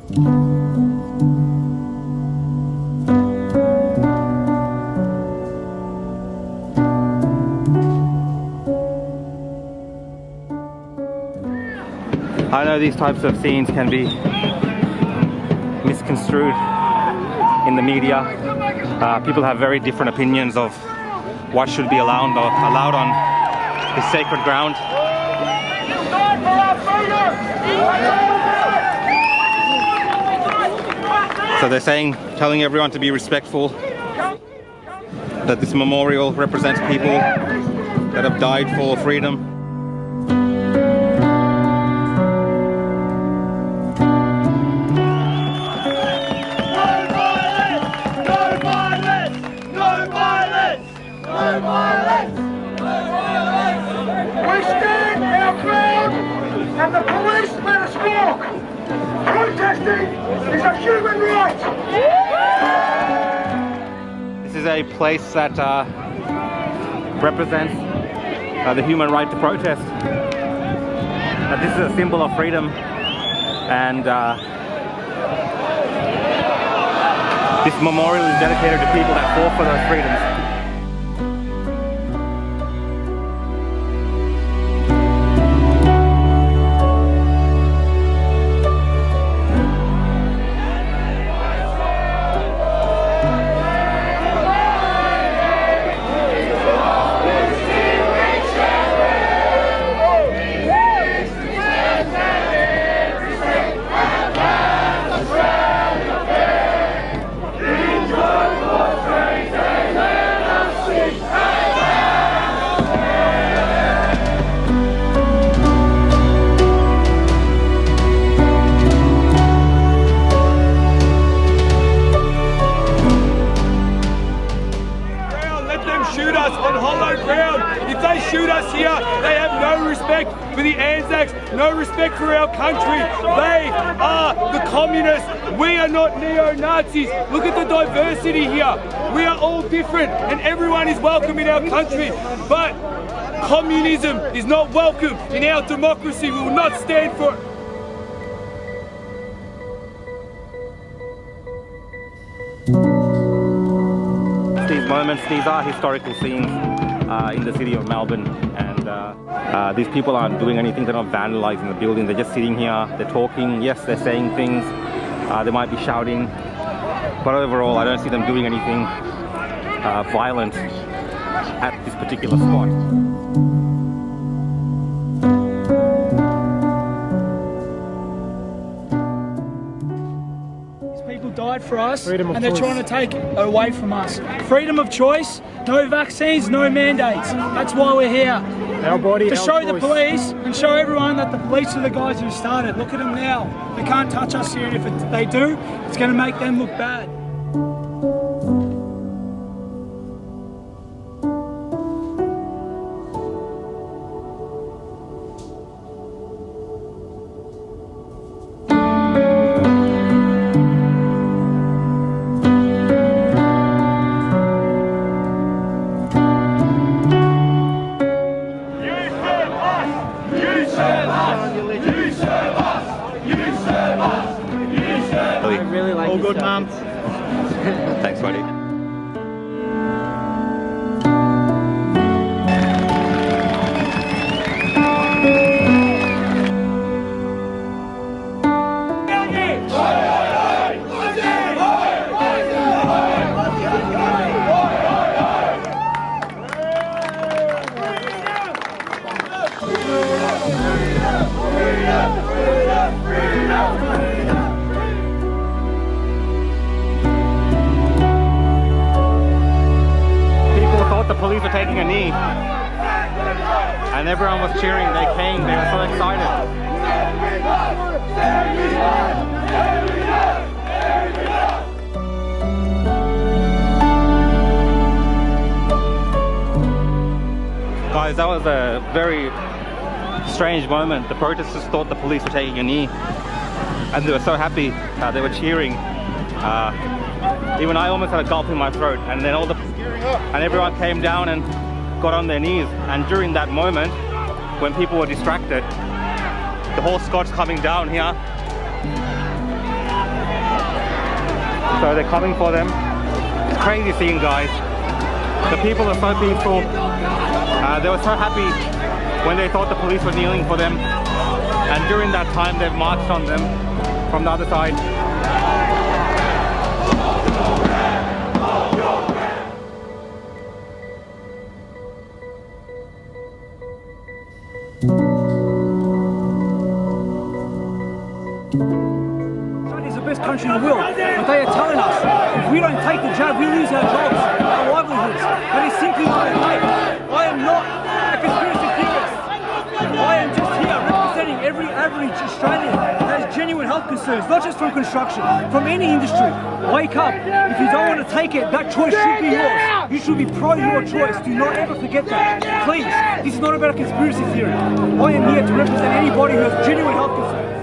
I know these types of scenes can be misconstrued in the media. People have very different opinions of what should be allowed on this sacred ground. So they're telling everyone to be respectful, that this memorial represents people that have died for freedom. We stand our ground and the police let us walk. Protesting is a human right. This is a place that represents the human right to protest. This is a symbol of freedom, and this memorial is dedicated to people that fought for those freedoms. For the Anzacs, no respect for our country. They are the communists. We are not neo-Nazis. Look at the diversity here. We are all different and everyone is welcome in our country. But communism is not welcome in our democracy. We will not stand for it. These moments, these are historical scenes in the city of Melbourne, and these people aren't doing anything. They're not vandalizing the building. They're just sitting here, they're talking. Yes, they're saying things, they might be shouting, but overall I don't see them doing anything violent at this particular spot. Died for us, and they're trying to take it away from us. Freedom of choice, no vaccines, no mandates. That's why we're here. Our body, to our show choice. The police and show everyone that the police are the guys who started. Look at them now. They can't touch us here, and if they do, it's going to make them look bad. All good, Mum. Thanks, buddy. The police were taking a knee and everyone was cheering. They came, they were so excited. Guys, that was a very strange moment. The protesters thought the police were taking a knee and they were so happy. They were cheering. Even I almost had a gulp in my throat, and then everyone came down and got on their knees. And during that moment, when people were distracted, the whole Scots coming down here, So they're coming for them. It's crazy scene, guys. The people are so peaceful. They were so happy when they thought the police were kneeling for them. And during that time, they've marched on them from the other side. Australia's the best country in the world, but they are telling us if we don't take the jab, we lose our jobs, our livelihoods. That is simply not okay. I am not a conspiracy theorist. I am just here representing every average Australian that has genuine health concerns, not just from construction, from any industry. Wake up. If you don't want to take it, that choice should be yours. You should be pro your choice. Do not ever forget that. Please, this is not about a conspiracy theory. I am here to represent anybody who has genuine health concerns.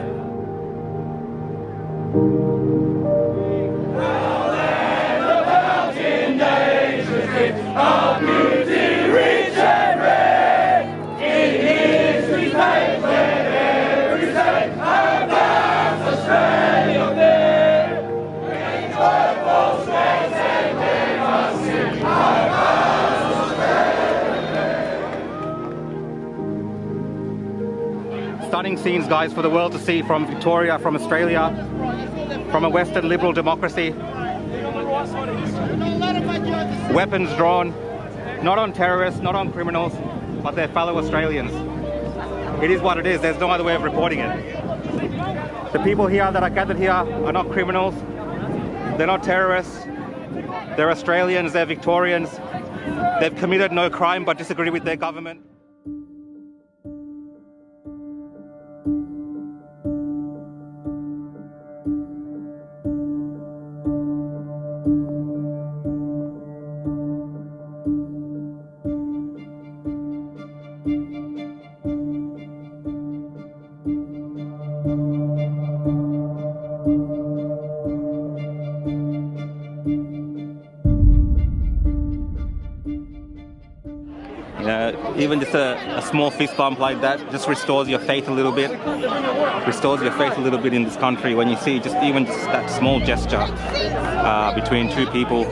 Stunning scenes, guys, for the world to see from Victoria, from Australia, from a Western liberal democracy. Weapons drawn, not on terrorists, not on criminals, but their fellow Australians. It is what it is. There's no other way of reporting it. The people here that are gathered here are not criminals. They're not terrorists. They're Australians, they're Victorians. They've committed no crime but disagree with their government. Even just a small fist bump like that just restores your faith a little bit. Restores your faith a little bit in this country when you see just that small gesture between two people.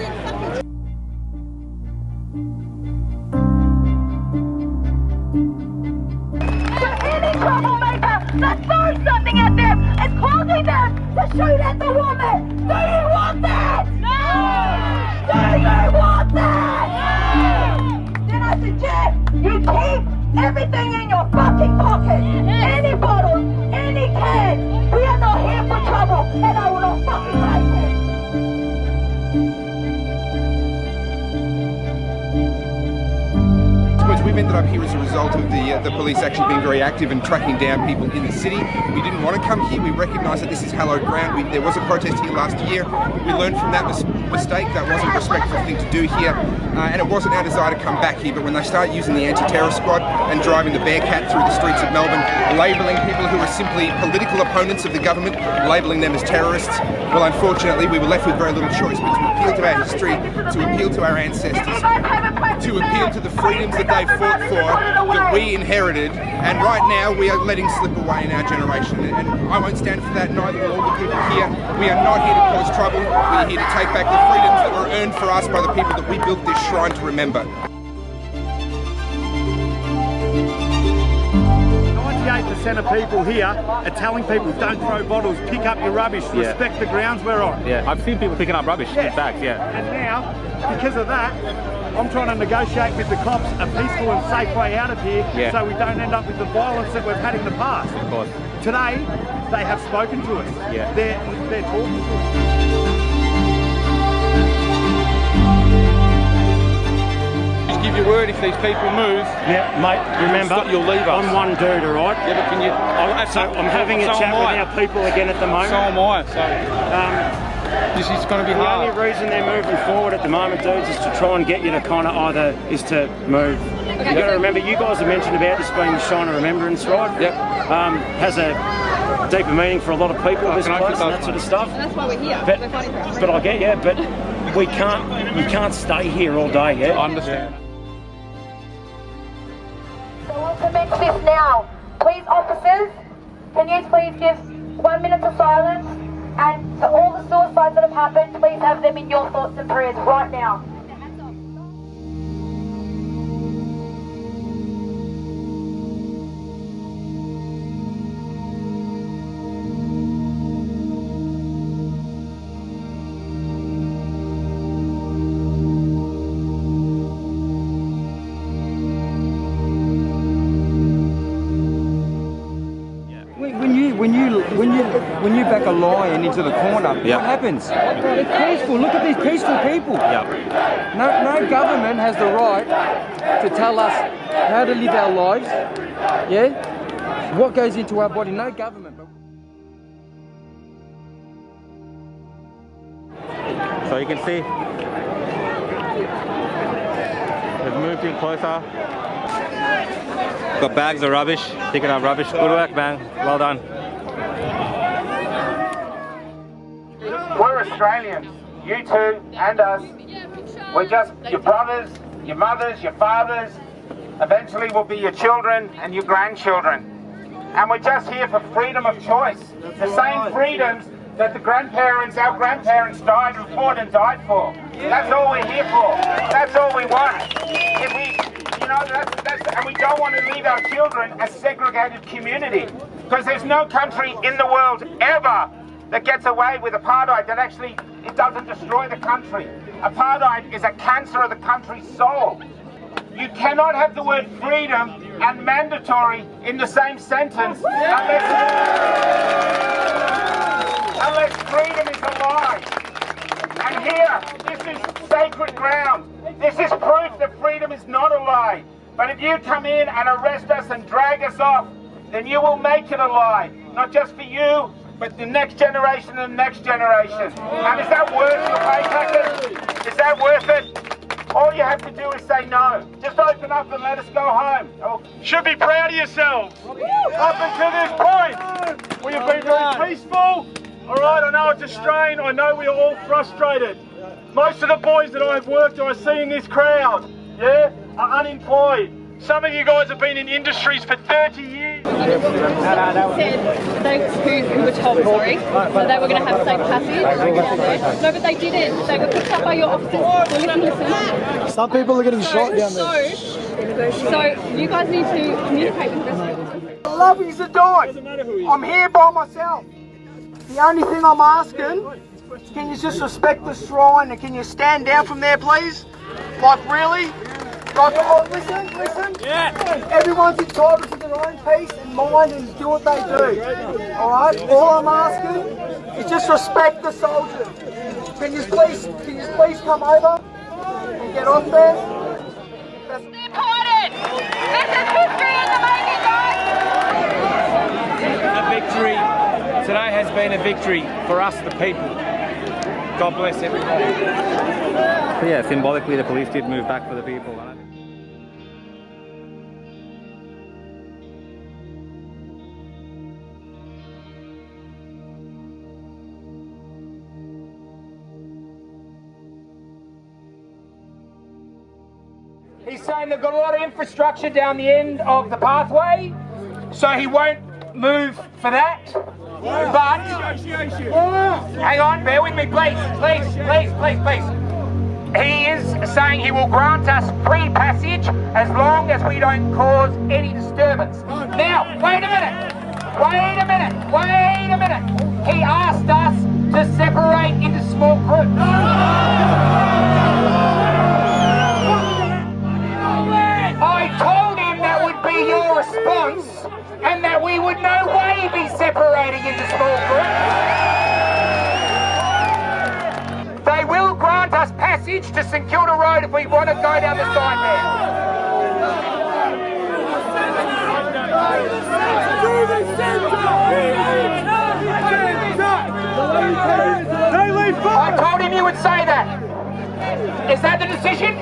Any troublemaker that throws something at them is causing them to shoot at the woman. Do you want that? No! Do you want that? No! Then I suggest you keep everything in your fucking pocket. Any bottles, any cans. We are not here for trouble, and I will not fucking take it. We've ended up here as a result of the police actually being very active and tracking down people in the city. We didn't want to come here. We recognise that this is hallowed ground. There was a protest here last year. We learned from that mistake. That wasn't a respectful thing to do here. And it wasn't our desire to come back here. But when they start using the anti-terror squad and driving the Bearcat through the streets of Melbourne, labelling people who are simply political opponents of the government, labelling them as terrorists, well, unfortunately, we were left with very little choice but to appeal to our history, to appeal to our ancestors, to appeal to the freedoms that they fought for, that we inherited, and right now we are letting slip away in our generation. And I won't stand for that, neither will all the people here. We are not here to cause trouble. We are here to take back the freedoms that were earned for us by the people that we built this shrine to remember. 98% of people here are telling people don't throw bottles, pick up your rubbish, respect the grounds we're on. Yeah, I've seen people picking up rubbish in bags, And now, because of that, I'm trying to negotiate with the cops a peaceful and safe way out of here so we don't end up with the violence that we've had in the past. Of course. Today, they have spoken to us. Yeah. They're talking to us. Give your word if these people move. Yeah, mate, remember, you'll leave us. I'm one dude, all right? Yeah, but can you... I'm having a chat with our people again at the moment. So am I, so... this is going to be the hard. only reason they're moving forward at the moment, dudes, is to try and get you to kind of is to move. You've got to remember, you guys have mentioned about this being the Shrine of Remembrance, right? Yep. Has a deeper meaning for a lot of people, this place and that sort of stuff. That's why we're here. But I get you, but you can't stay here all day, yeah? I understand. So we'll commence this now. Please, officers, can you please give 1 minute of silence And to all the suicides that have happened, please have them in your thoughts and prayers right now. When you back a lion into the corner, what happens? They're peaceful. Look at these peaceful people. No government has the right to tell us how to live our lives. Yeah, what goes into our body? No government. So you can see they've moved in closer. Got bags of rubbish, picking up rubbish. Good work, man. Well done. We're Australians, you two and us. We're just your brothers, your mothers, your fathers. Eventually we'll be your children and your grandchildren. And we're just here for freedom of choice. The same freedoms that our grandparents died and fought and died for. That's all we're here for. That's all we want. If we, and we don't want to leave our children a segregated community. Because there's no country in the world ever that gets away with apartheid, that actually, it doesn't destroy the country. Apartheid is a cancer of the country's soul. You cannot have the word freedom and mandatory in the same sentence unless freedom is a lie. And here, this is sacred ground. This is proof that freedom is not a lie. But if you come in and arrest us and drag us off, then you will make it a lie. Not just for you, but the next generation and the next generation. And is that worth your pay packet? Is that worth it? All you have to do is say no. Just open up and let us go home. Should be proud of yourselves. Up until this point, we have been very peaceful. All right, I know it's a strain. I know we are all frustrated. Most of the boys that I've worked with, I see in this crowd, are unemployed. Some of you guys have been in industries for 30 years. Said who were told, that they were going to have safe passage. No, but they didn't. They were picked up by your officers. Listen. Some people are getting shot down there. So you guys need to communicate with the rest of them. I love you to die. I'm here by myself. The only thing I'm asking, can you just respect the shrine and can you stand down from there, please? Like, really? Like, oh, listen. Yeah. Everyone's entitled to their own peace and mind and do what they do. Alright? All I'm asking is just respect the soldiers. Can you please come over and get off there? Important! This is history in the making, guys! A victory. Today has been a victory for us, the people. God bless everybody. So yeah, symbolically the police did move back for the people. He's saying they've got a lot of infrastructure down the end of the pathway, so he won't move for that. But, hang on, bear with me, please. He is saying he will grant us free passage as long as we don't cause any disturbance. Now, wait a minute. He asked us to separate into small groups. I told him that would be your response and that we would no way be separating into small groups. They will grant us passage to St Kilda Road if we want to go down the side there. I told him you would say that. Is that the decision?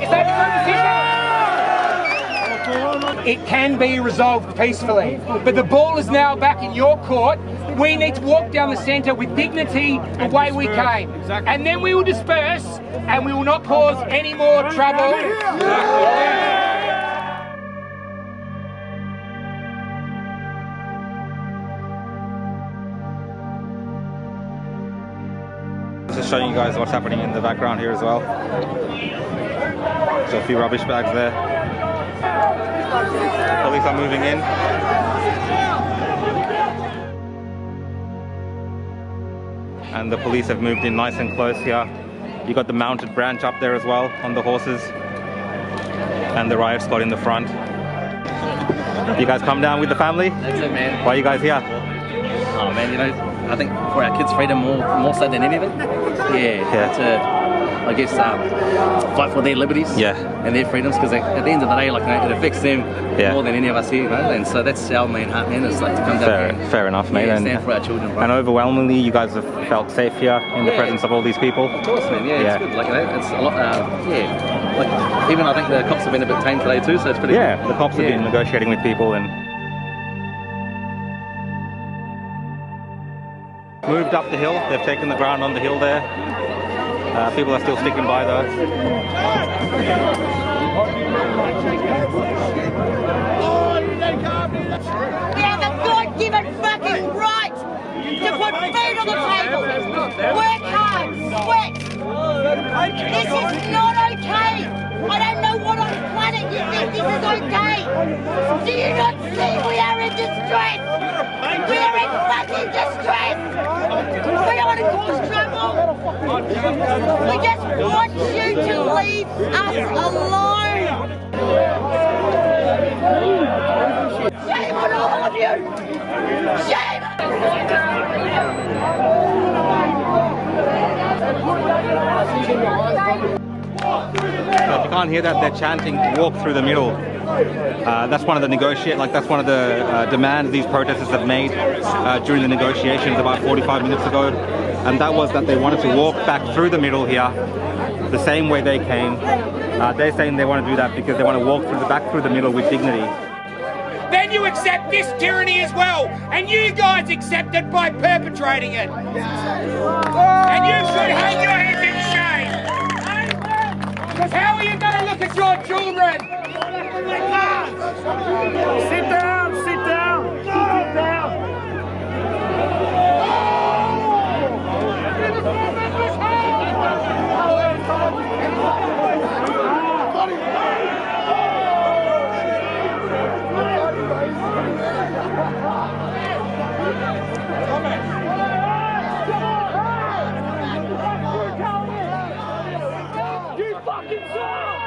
It can be resolved peacefully, but the ball is now back in your court. We need to walk down the centre with dignity the way we came, and then we will disperse and we will not cause any more trouble. Just showing you guys what's happening in the background here as well. So a few rubbish bags there. Police are moving in. And the police have moved in nice and close here. You got the mounted branch up there as well on the horses. And the riot squad in the front. You guys come down with the family? That's it, man. Why are you guys here? Oh man, you know, I think for our kids' freedom more so than anything. Yeah. To, I guess, fight for their liberties and their freedoms, because at the end of the day, like, you know, it affects them more than any of us here, you know? And so that's our main heart, man, is like to come down here. Fair enough, mate. And stand for our children, bro. And overwhelmingly, you guys have felt safe here in the presence of all these people? Of course, man. Yeah, it's good. Like, you know, it's a lot. Like, even I think the cops have been a bit tame today too, so it's pretty. Yeah, the cops have been negotiating with people and moved up the hill. They've taken the ground on the hill there. People are still sticking by though. We have a God-given fucking right to put food on the table, work hard, sweat. This is not okay. I don't know what on planet you think this is okay. Do you not see we are in distress? We are in fucking distress. We don't want to cause trouble. We just want you to leave us alone. Shame on all of you. Shame. If you can't hear that, they're chanting "walk through the middle." That's one of the that's one of the demands these protesters have made during the negotiations about 45 minutes ago, and that was that they wanted to walk back through the middle here, the same way they came. They're saying they want to do that because they want to walk back through the middle with dignity. Then you accept this tyranny as well, and you guys accept it by perpetrating it. And you should hang your heads in shame. Because how are you going to look at your children? Sit down, sit down, sit down. You fucking suck!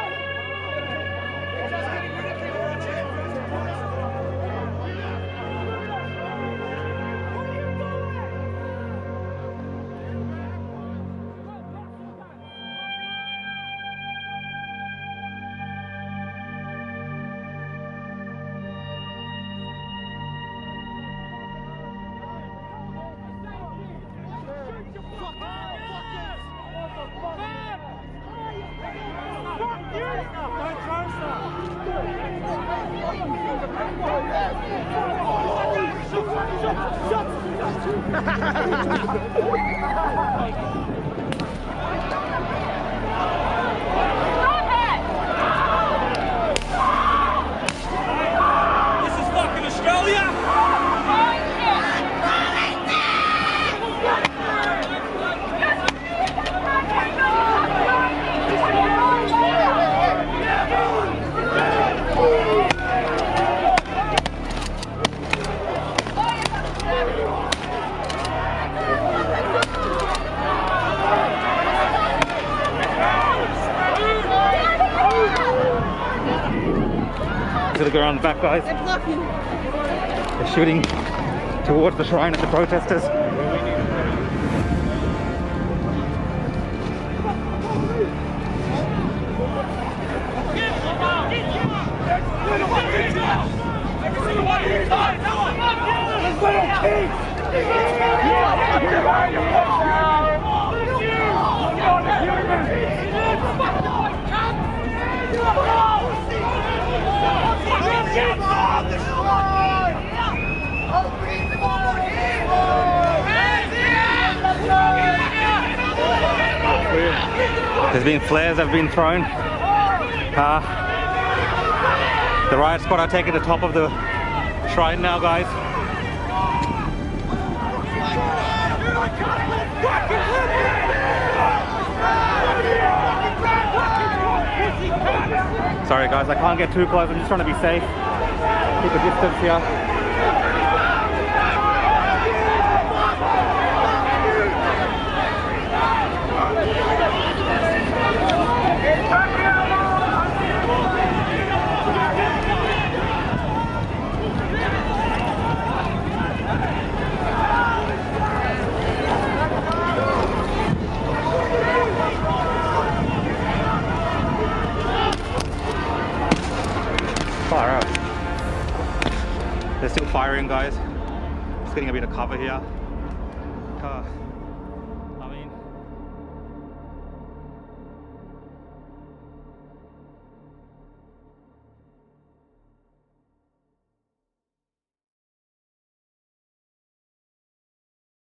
This is fucking Australia! Gotta go around the back, guys. They're shooting towards the shrine of the protesters. There's been flares that have been thrown. The riot squad are taking the top of the shrine now, guys. Sorry guys, I can't get too close. I'm just trying to be safe. Keep a distance here. Far out. They're still firing, guys. Just getting a bit of cover here.